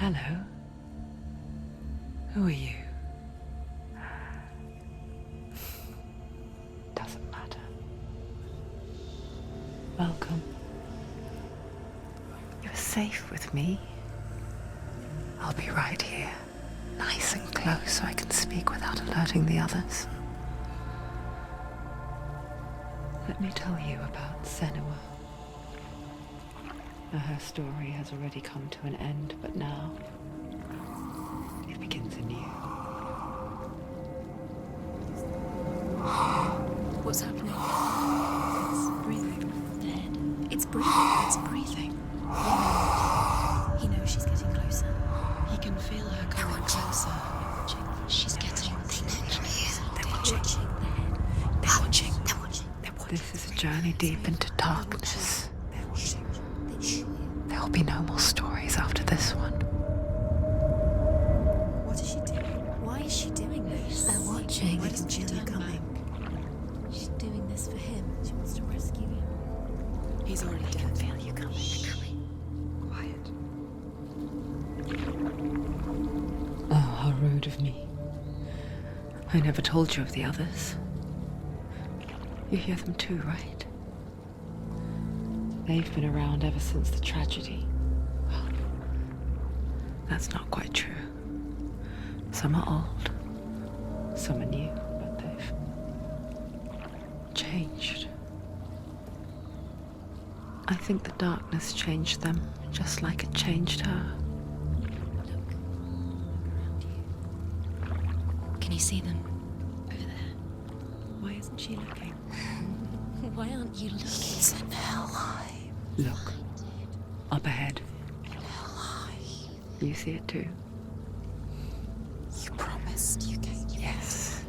Hello. Who are you? Doesn't matter. Welcome. You're safe with me. I'll be right here, nice and close so I can speak without alerting the others. Let me tell you about Senua. Her story has already come to an end, but now it begins anew. What's happening? It's breathing. Dead. It's breathing. It's breathing. He knows she's getting closer. He can feel her coming closer. She's getting closer. They're watching. They're watching. They're watching. This is a journey deep into darkness. There'll be no more stories after this one. What is she doing? Why is she doing this? They're watching. Why doesn't she turn coming? She's doing this for him. She wants to rescue him. He's already dead. I can feel you coming. Quiet. Oh, how rude of me. I never told you of the others. You hear them too, right? They've been around ever since the tragedy. Well, that's not quite true. Some are old, some are new, but they've changed. I think the darkness changed them, just like it changed her. Look. Around you. Can you see them? Over there. Why isn't she looking? Why aren't you looking? It's an ally. Look, up ahead. An ally. You see it too? You promised you gave you. Yes.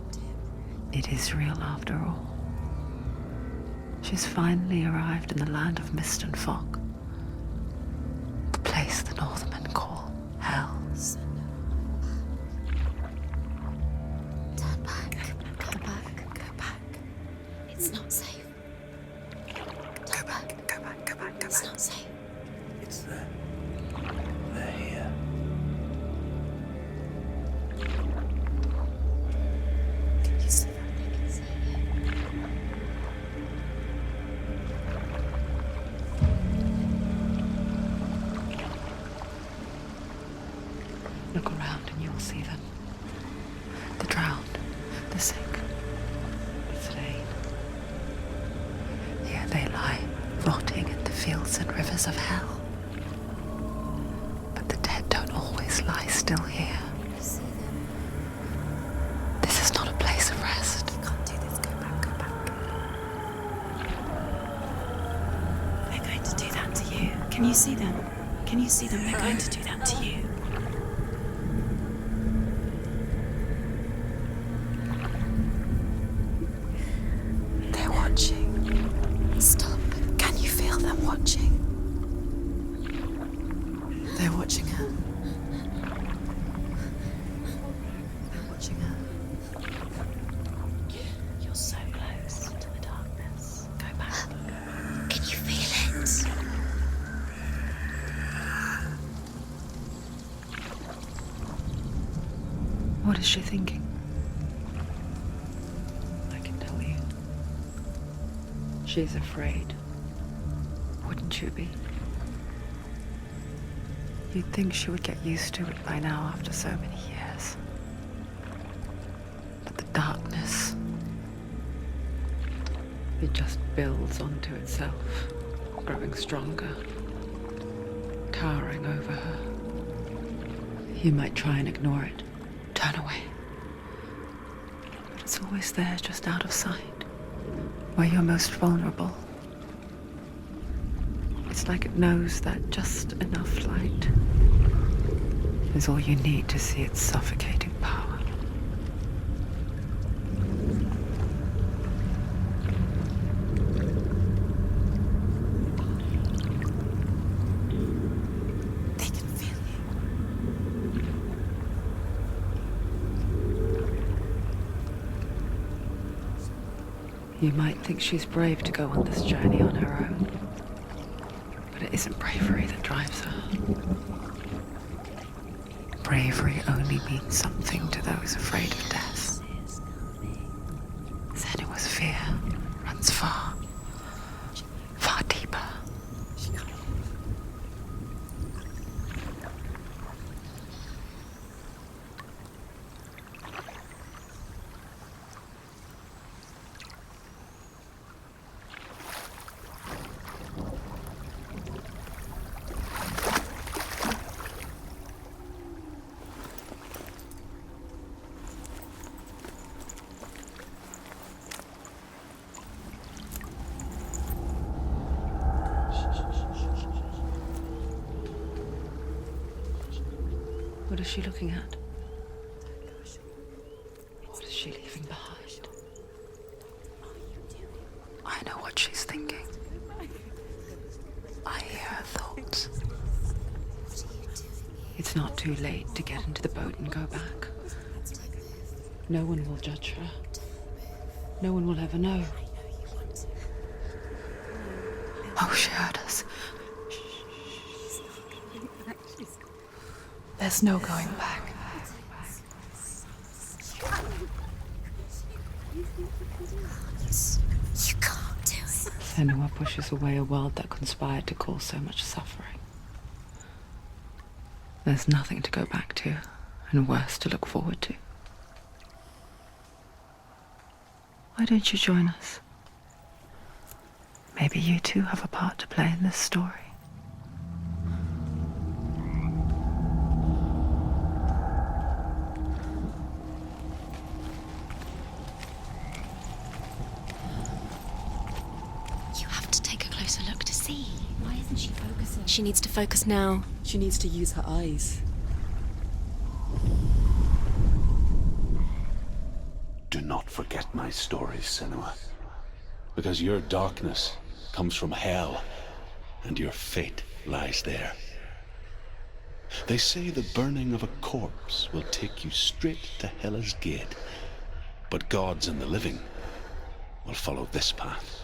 It is real after all. She's finally arrived in the land of mist and fog. The place the Northmen call Hell. Turn back. Go back. Go back. It's not safe. Go back. Go back. Go back. Go back. It's not safe. It's there. They're here. Can you see that? I can see it. Look around and you'll see them. The drowned, the sick, the slain. Here they lie, rotting in the fields and rivers of hell. But the dead don't always lie still here. You see them. This is not a place of rest. You can't do this. Go back. Go back. They're going to do that to you. Can you see them? Can you see them? They're going to do that to you. They're watching. Stop. Can you feel them watching? They're watching her. They're watching her. You're so close to the darkness. Go back. Can you feel it? What is she thinking? I can tell you. She's afraid. Wouldn't you be? You'd think she would get used to it by now after so many years. But the darkness, it just builds onto itself, growing stronger, towering over her. You might try and ignore it, turn away. But it's always there, just out of sight, where you're most vulnerable. It's like it knows that just enough light is all you need to see its suffocating power. They can feel you. You might think she's brave to go on this journey on her own, but it isn't bravery that drives her. Bravery only means something to those afraid of death. Senua'S fear runs far, far deeper. What is she looking at? What is she leaving behind? I know what she's thinking. I hear her thoughts. It's not too late to get into the boat and go back. No one will judge her. No one will ever know. Oh, she heard us. There's no going back. You can't do it. Senua pushes away a world that conspired to cause so much suffering. There's nothing to go back to, and worse to look forward to. Why don't you join us? Maybe you too have a part to play in this story. You have to take a closer look to see. Why isn't she focusing? She needs to focus now. She needs to use her eyes. Do not forget my stories, Senua. Because your darkness comes from hell, and your fate lies there. They say the burning of a corpse will take you straight to Hela's gate, but gods and the living will follow this path.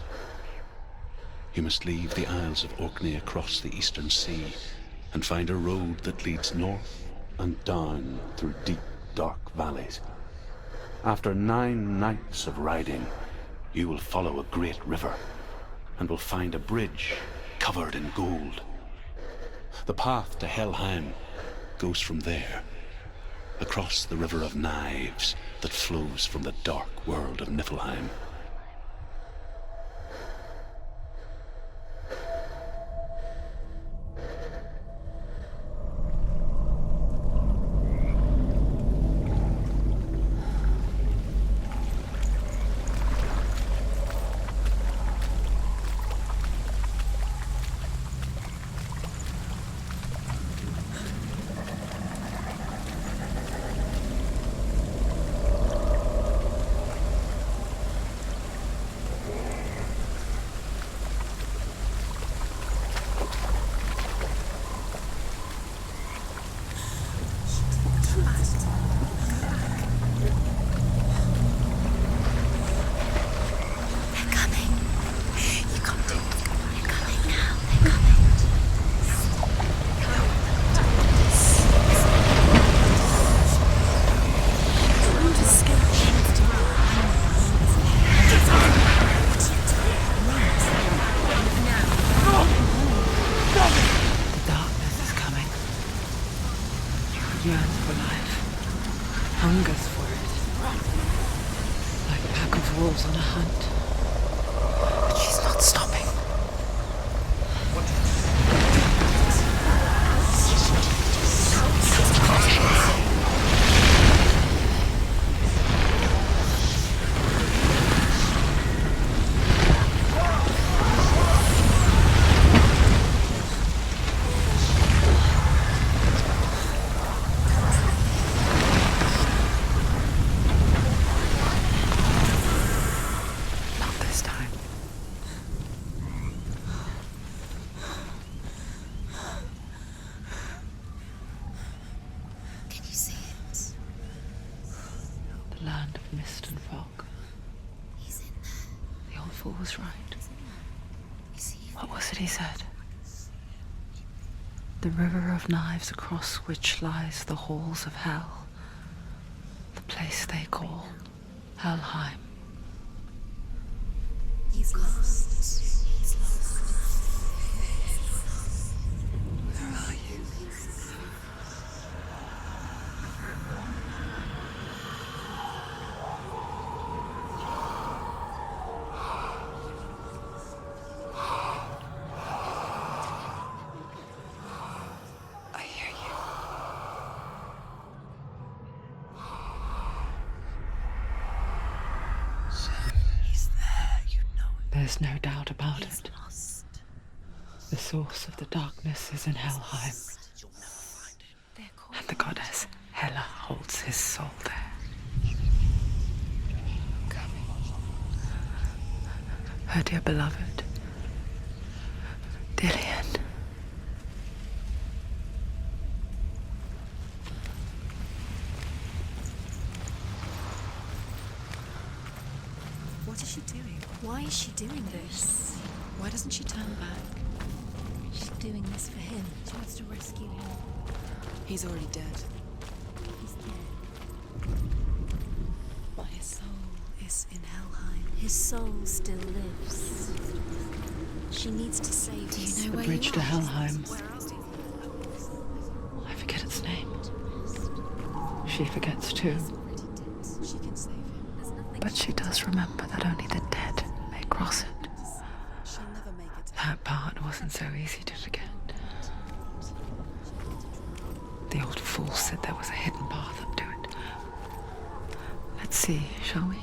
You must leave the Isles of Orkney across the eastern sea and find a road that leads north and down through deep, dark valleys. After 9 nights of riding, you will follow a great river and will find a bridge covered in gold. The path to Helheim goes from there, across the river of knives that flows from the dark world of Niflheim. Yearns for life, hungers for it, like a pack of wolves on a hunt. But she's not stopping. Land of mist and fog. He's in there. The old fool was right. Is he? What was it he said? The river of knives across which lies the halls of hell. The place they call Helheim. He's lost. He's lost. Where are you? I hear you. He's there, you know it. There's no doubt about He's it. lost. The source of the darkness is in Helheim, You'll never find him. They're called and the goddess Hela holds his soul there. Her dear beloved, Dillian. What is she doing? Why is she doing this? Why doesn't she turn back? She's doing this for him. She wants to rescue him. He's already dead. He's dead. But his soul is in Helheim. His soul still lives. She needs to save him. Do you know The where bridge you to are? Helheim. I forget its name. She forgets too, She can save him. There's nothing but she does remember that only the dead may cross it. She'll never make it. That part wasn't so easy to forget. The old fool said there was a hidden path up to it. Let's see, shall we?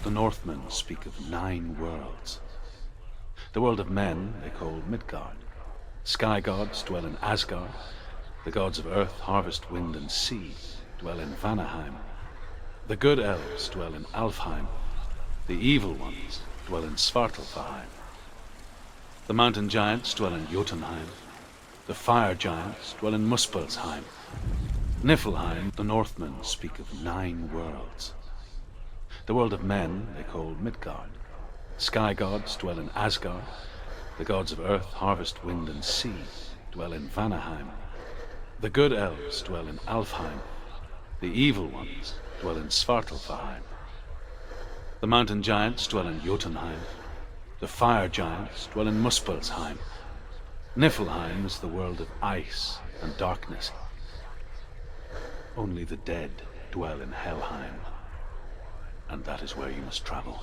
The Northmen speak of 9 worlds. The world of men they call Midgard. Sky gods dwell in Asgard. The gods of earth, harvest, wind, and sea dwell in Vanaheim. The good elves dwell in Alfheim. The evil ones dwell in Svartalfheim. The mountain giants dwell in Jotunheim. The fire giants dwell in Muspelheim. Niflheim, the Northmen speak of 9 worlds. The world of men they call Midgard. Sky gods dwell in Asgard. The gods of earth, harvest, wind, and sea dwell in Vanaheim. The good elves dwell in Alfheim. The evil ones dwell in Svartalfheim. The mountain giants dwell in Jotunheim. The fire giants dwell in Muspelheim. Niflheim is the world of ice and darkness. Only the dead dwell in Helheim, and that is where you must travel.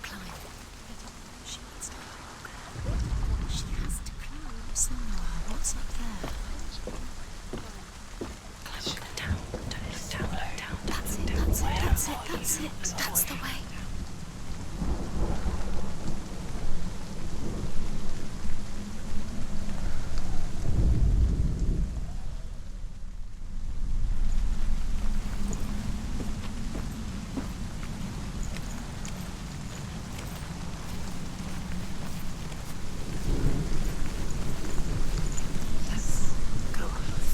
Climb. She wants to. What's up there? Look down. Don't look down. That's it, that's it, that's it, that's it. That's the way.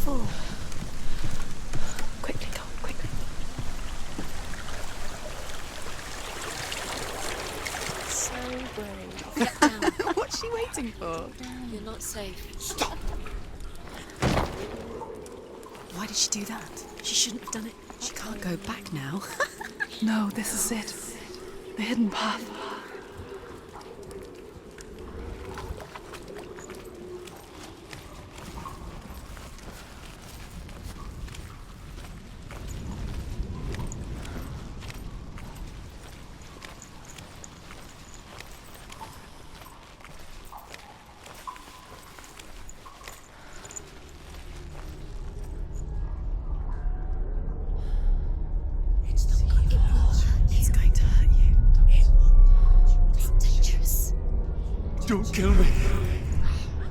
Four. Quickly, go, quickly. So brave. Get down. What's she waiting for? You're not safe. Stop! Why did she do that? She shouldn't have done it. She can't go back now. No, this is it. The hidden path. He's going to hurt you. It's dangerous. Don't kill me.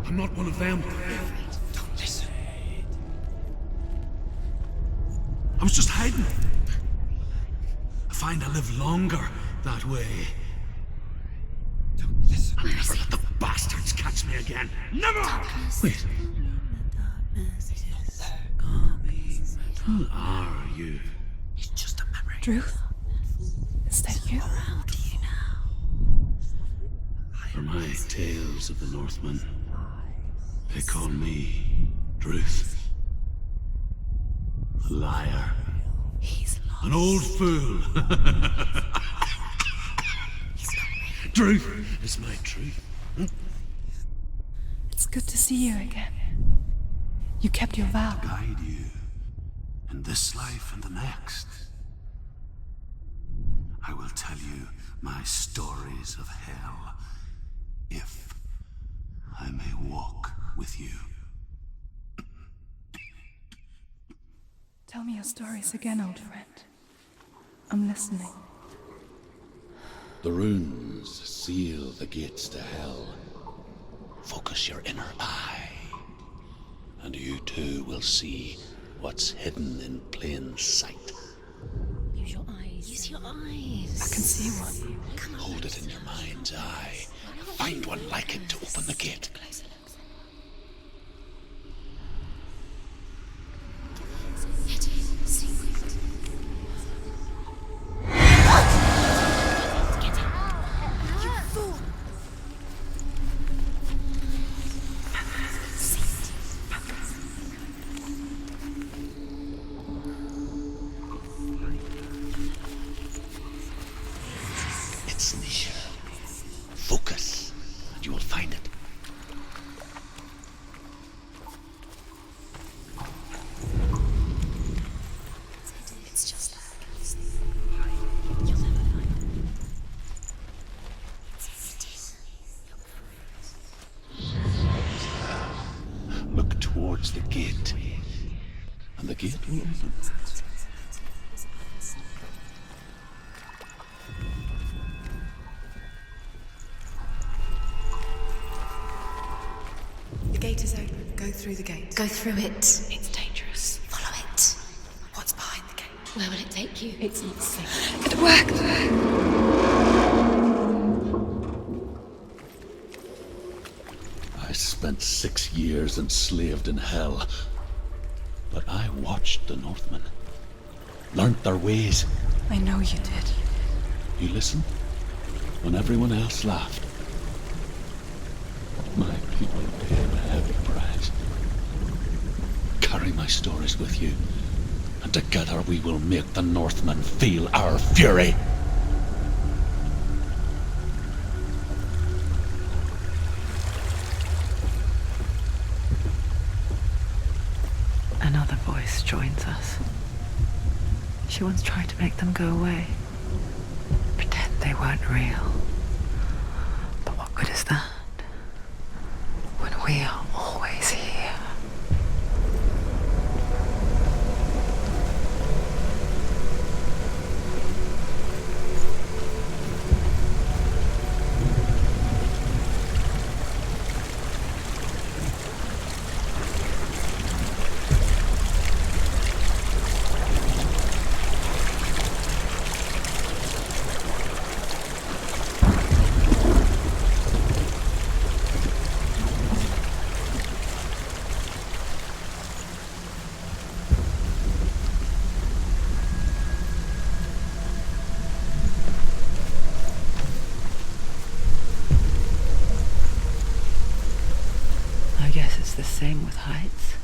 I'm not one of them. Don't listen. I was just hiding. I find I live longer that way. Don't listen. I'll never let the bastards catch me again. Never! Wait. Who are you? It's just a memory. Druth? Is that you? Around you now. For my tales of the Northmen, they call me Druth. A liar. He's lost. An old fool. Druth is my truth. It's good to see you again. You kept your vow. Guide you in this life and the next. I will tell you my stories of hell, if I may walk with you. Tell me your stories again, old friend. I'm listening. The runes seal the gates to hell. Focus your inner eye, and you too will see what's hidden in plain sight. Use your eyes. Use your eyes. I can see one. Hold it in your mind's eye. Find one like it to open the gate. Closer, look. Hidden secret. Get out. You fool. It's near. Focus, and you will find it. It's just that. You'll never find it. Look towards the gate, and the gate will open. The gate is open. Go through the gate. Go through it. It's dangerous. Follow it. What's behind the gate? Where will it take you? It's not safe. It worked! I spent 6 years enslaved in hell, but I watched the Northmen, learnt their ways. I know you did. You listened when everyone else laughed. My people paid a heavy price. Carry my stories with you, and together we will make the Northmen feel our fury. Another voice joins us. She once tried to make them go away. Pretend they weren't real. But what good is that? When we are always here. guess it's the same with heights.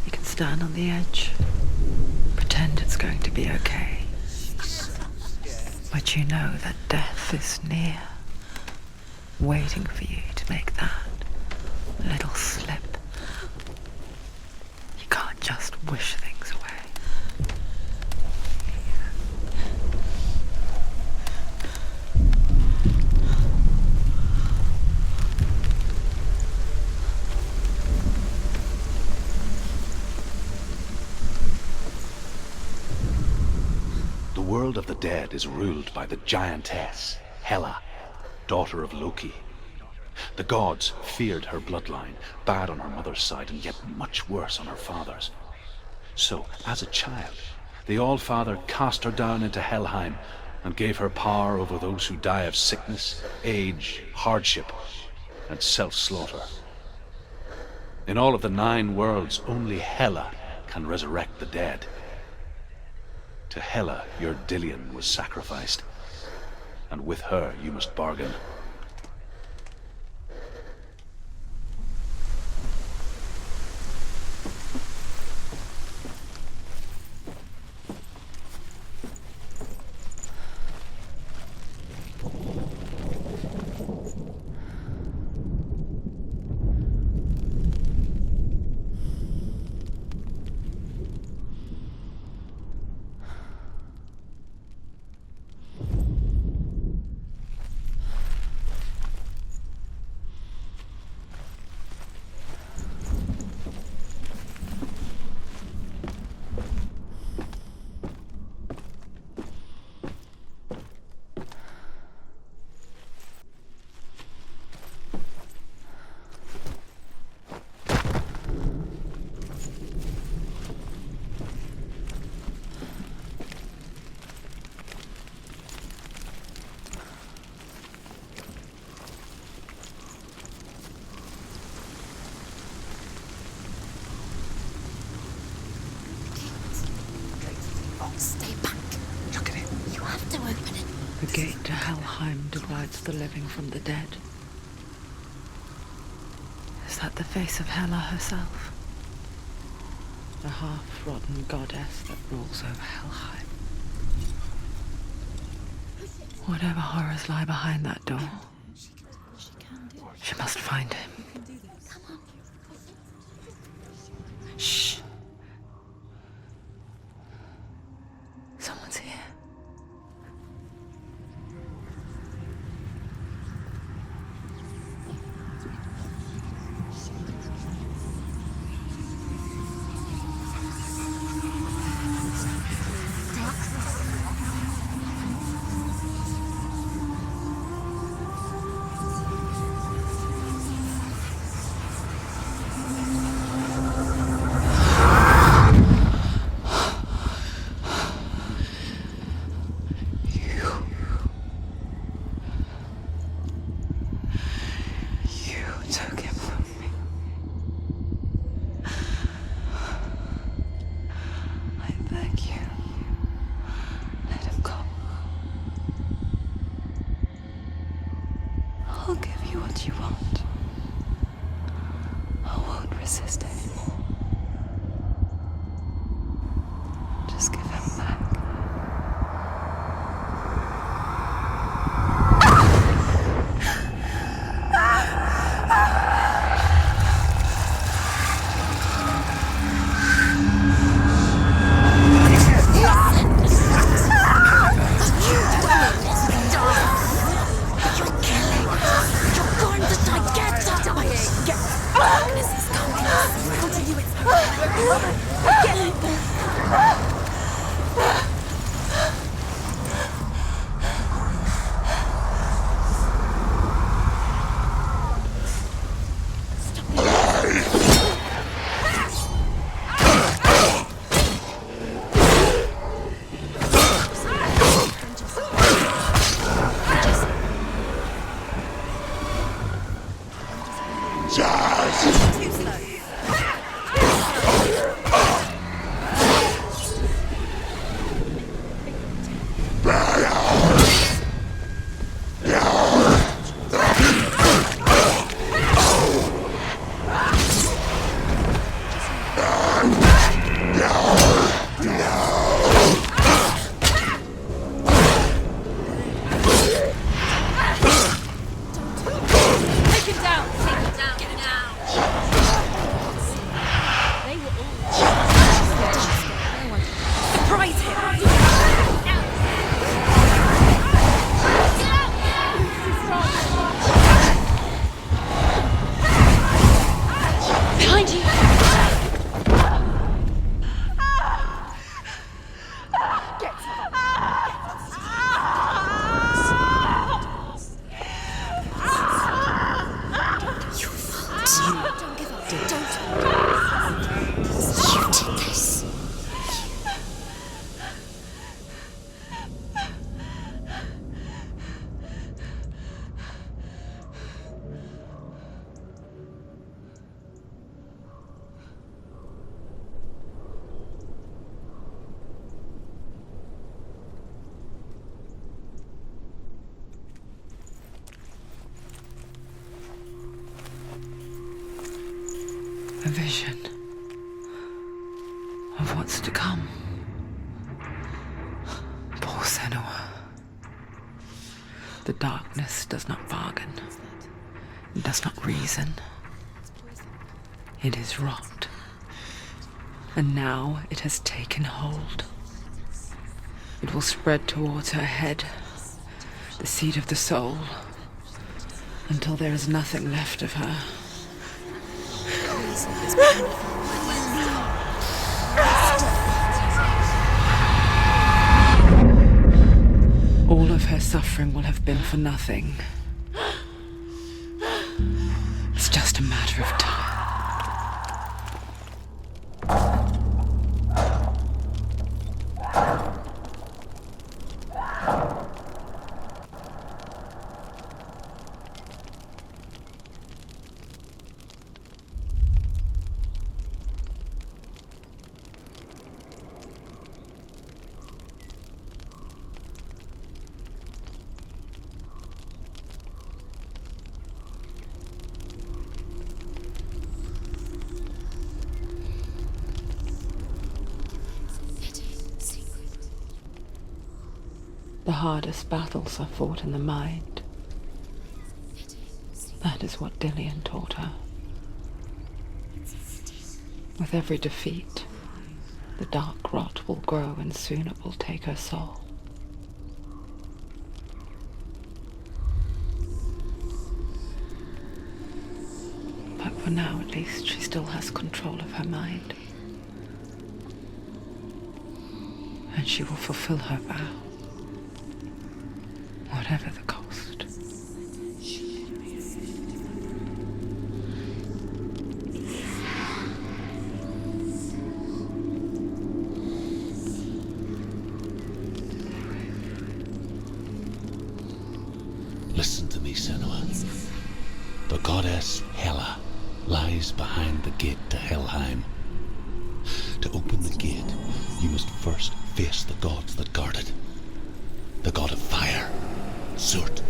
You can stand on the edge, pretend it's going to be okay. But you know that death is near, waiting for you to make that little slip. You can't just wish things away. The world of the dead is ruled by the giantess, Hela, daughter of Loki. The gods feared her bloodline, bad on her mother's side and yet much worse on her father's. So, as a child, the All-Father cast her down into Helheim and gave her power over those who die of sickness, age, hardship, and self-slaughter. In all of the 9 worlds, only Hela can resurrect the dead. To Hela, your Dillion was sacrificed, and with her you must bargain. Stay back. Look at it. You have to open it. The gate to Helheim divides the living from the dead. Is that the face of Hela herself? The half-rotten goddess that rules over Helheim. Whatever horrors lie behind that door, she must find him. Shh. Someone's here. I'll give you what you want. I won't resist anymore. Just give him back. A vision of what's to come. Poor Senua. The darkness does not bargain. It does not reason. It is rot. And now it has taken hold. It will spread towards her head, the seat of the soul, until there is nothing left of her. All of her suffering will have been for nothing. It's just a matter of time. The hardest battles are fought in the mind. That is what Dillian taught her. With every defeat, the dark rot will grow and soon it will take her soul. But for now, at least, she still has control of her mind. And she will fulfill her vow. Whatever the cost. Listen to me, Senua. The goddess Hela lies behind the gate to Helheim. To open the gate, you must first face the gods that guard it. The god of fire, Surt,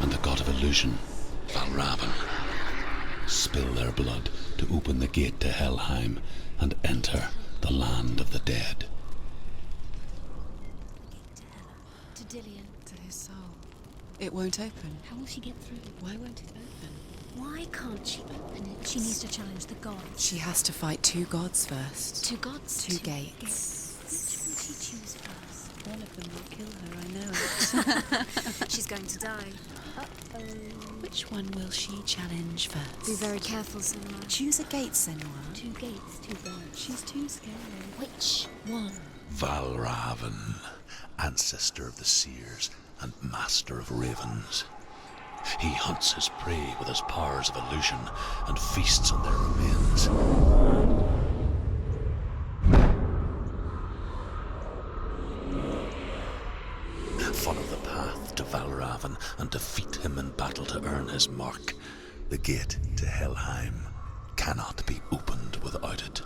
and the god of illusion, Valravan. Spill their blood to open the gate to Helheim and enter the land of the dead. To Dillian. To his soul. It won't open. How will she get through? Why won't it open? Why can't she open it? She needs to challenge the gods. She has to fight two gods first. Two gods? Two gates. Which will she choose first? One of them will kill her, I know it. She's going to die. Uh-oh. Which one will she challenge first? Be very careful, Senua. Choose a gate, Senua. Two gates, two gods. She's too scared. Which one? Valravan, ancestor of the seers and master of ravens. He hunts his prey with his powers of illusion and feasts on their remains. Follow the path to Valravan and defeat him in battle to earn his mark. The gate to Helheim cannot be opened without it.